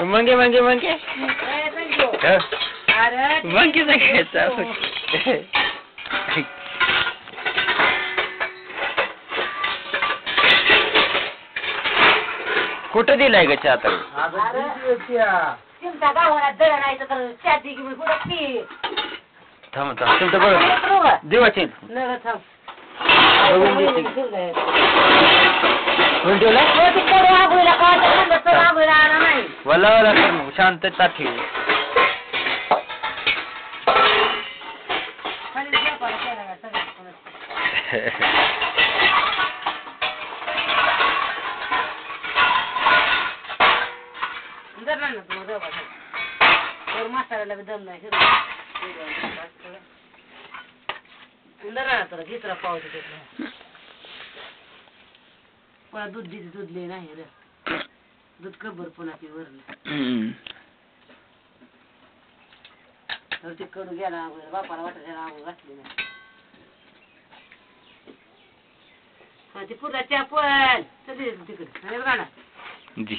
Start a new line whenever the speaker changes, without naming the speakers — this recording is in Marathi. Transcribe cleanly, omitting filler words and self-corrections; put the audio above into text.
मंगे मंगे मंगे
अरे
मंगे सांगायचा कुठं दिलाय ग चहा तर
चिंता गावाला दळण आहे तर चहा दे की मी पुढं की
थांब थांब तुमचं बघ देवाची
नग थांब
बघून देते कोण ठेवला वला वला कर मग शांतता ठेव
मसाल्याला दम नाही तर घेतला पावते पुन्हा दूध दिली दूध लिहि नाही रे दूध कबर पुन्हा ती वरलं तर ते कडू गेला बापाला वाटत आंघोळ घातली नाही ती पुढला चहा पण तिकडे राहणार
जी